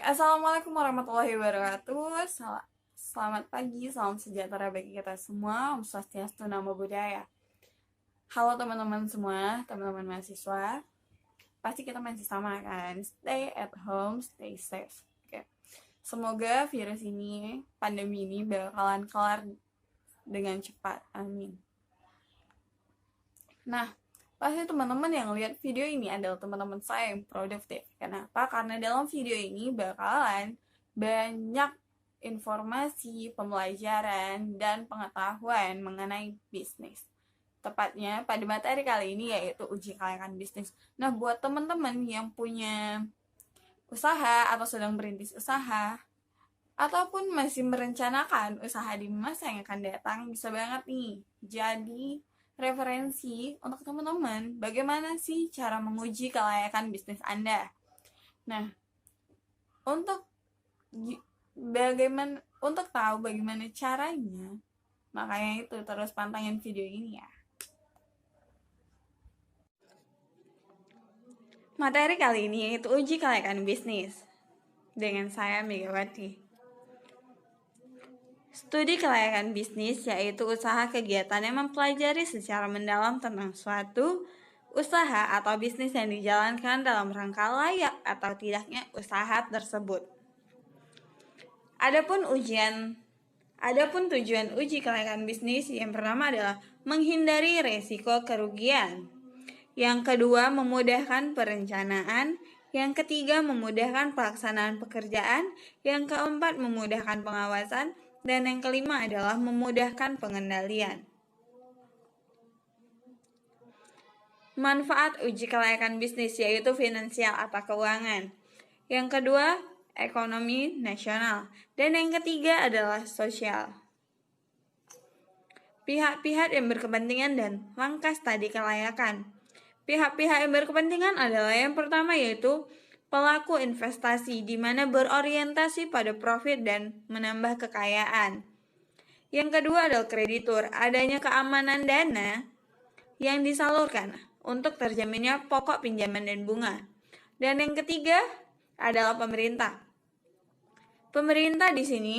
Assalamualaikum warahmatullahi wabarakatuh. Selamat pagi, salam sejahtera bagi kita semua. Om Swastiastu, Namo Buddhaya. Halo teman-teman semua, teman-teman mahasiswa. Pasti kita masih sama kan? Stay at home, stay safe. Oke. Semoga virus ini, pandemi ini bakalan kelar dengan cepat. Amin. Nah, pasti teman-teman yang lihat video ini adalah teman-teman saya yang produktif. Kenapa? Karena dalam video ini bakalan banyak informasi, pembelajaran, dan pengetahuan mengenai bisnis. Tepatnya pada materi kali ini yaitu uji kelayakan bisnis. Nah, buat teman-teman yang punya usaha atau sedang merintis usaha, ataupun masih merencanakan usaha di masa yang akan datang, bisa banget nih jadi referensi untuk teman-teman bagaimana sih cara menguji kelayakan bisnis Anda. Nah, untuk tahu bagaimana caranya, makanya itu terus pantengin video ini ya. Materi kali ini yaitu uji kelayakan bisnis dengan saya Megawati. Studi kelayakan bisnis yaitu usaha kegiatan yang mempelajari secara mendalam tentang suatu usaha atau bisnis yang dijalankan dalam rangka layak atau tidaknya usaha tersebut. Adapun tujuan uji kelayakan bisnis yang pertama adalah menghindari resiko kerugian. Yang kedua, memudahkan perencanaan. Yang ketiga, memudahkan pelaksanaan pekerjaan. Yang keempat, memudahkan pengawasan. Dan yang kelima adalah memudahkan pengendalian. Manfaat uji kelayakan bisnis yaitu finansial atau keuangan. Yang kedua, ekonomi nasional. Dan yang ketiga adalah sosial. Pihak-pihak yang berkepentingan dan langkah studi kelayakan. Pihak-pihak yang berkepentingan adalah yang pertama yaitu pelaku investasi di mana berorientasi pada profit dan menambah kekayaan. Yang kedua adalah kreditur, adanya keamanan dana yang disalurkan untuk terjaminnya pokok pinjaman dan bunga. Dan yang ketiga adalah pemerintah. Pemerintah di sini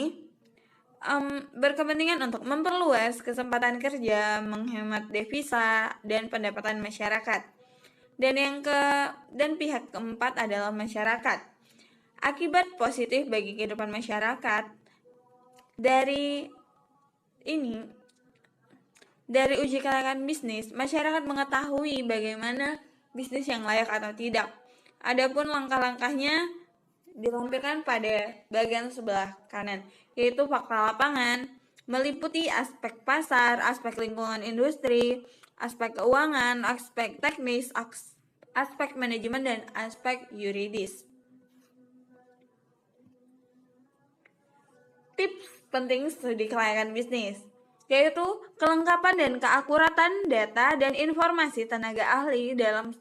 berkepentingan untuk memperluas kesempatan kerja, menghemat devisa dan pendapatan masyarakat. Dan pihak keempat adalah masyarakat. Akibat positif bagi kehidupan masyarakat dari uji kelayakan bisnis, masyarakat mengetahui bagaimana bisnis yang layak atau tidak. Adapun langkah-langkahnya dilampirkan pada bagian sebelah kanan, yaitu fakta lapangan, meliputi aspek pasar, aspek lingkungan industri, aspek keuangan, aspek teknis, aspek manajemen, dan aspek yuridis. Tips penting studi kelayakan bisnis yaitu kelengkapan dan keakuratan data dan informasi tenaga ahli dalam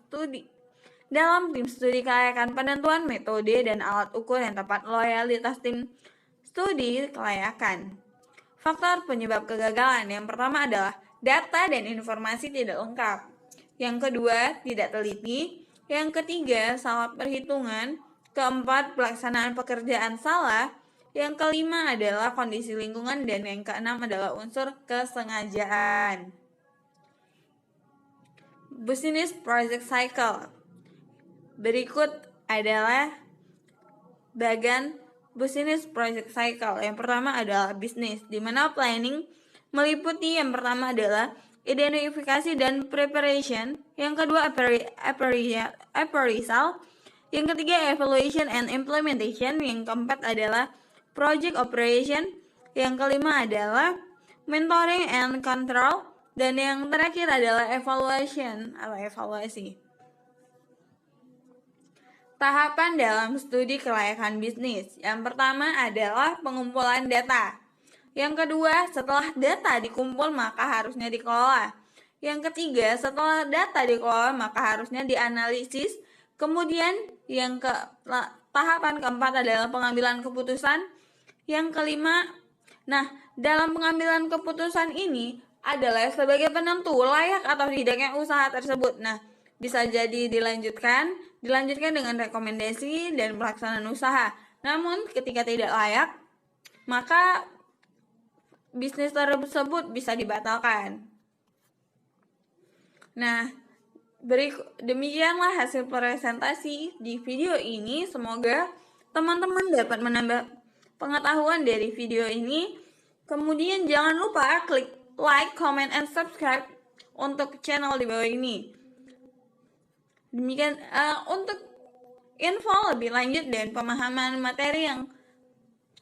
tim studi kelayakan, penentuan metode dan alat ukur yang tepat, loyalitas tim studi kelayakan. Faktor penyebab kegagalan yang pertama adalah data dan informasi tidak lengkap. Yang kedua, tidak teliti. Yang ketiga, salah perhitungan. Keempat, pelaksanaan pekerjaan salah. Yang kelima adalah kondisi lingkungan. Dan yang keenam adalah unsur kesengajaan. Business project cycle. Berikut adalah bagian business project cycle. Yang pertama adalah bisnis, di mana planning meliputi yang pertama adalah identifikasi dan preparation, yang kedua appraisal, yang ketiga evaluation and implementation, yang keempat adalah project operation, yang kelima adalah mentoring and control, dan yang terakhir adalah evaluation atau evaluasi. Tahapan dalam studi kelayakan bisnis. Yang pertama adalah pengumpulan data. Yang kedua, setelah data dikumpul maka harusnya dikelola. Yang ketiga, setelah data dikelola maka harusnya dianalisis. Kemudian tahapan keempat adalah pengambilan keputusan. Yang kelima, dalam pengambilan keputusan ini adalah sebagai penentu layak atau tidaknya usaha tersebut. Bisa jadi dilanjutkan dengan rekomendasi dan pelaksanaan usaha. Namun ketika tidak layak, maka bisnis tersebut bisa dibatalkan. Nah, demikianlah hasil presentasi di video ini. Semoga teman-teman dapat menambah pengetahuan dari video ini. Kemudian jangan lupa klik like, comment, and subscribe untuk channel di bawah ini. Demikian untuk info lebih lanjut dan pemahaman materi yang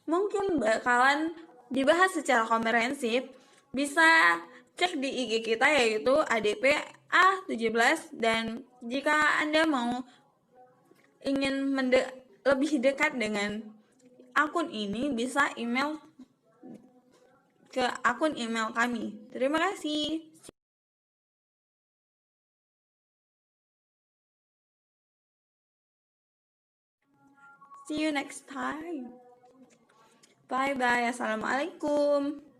mungkin bakalan dibahas secara komprehensif, bisa cek di IG kita yaitu ADP A17. Dan jika Anda mau ingin lebih dekat dengan akun ini, bisa email ke akun email kami. Terima kasih. See you next time. Bye bye. Assalamualaikum.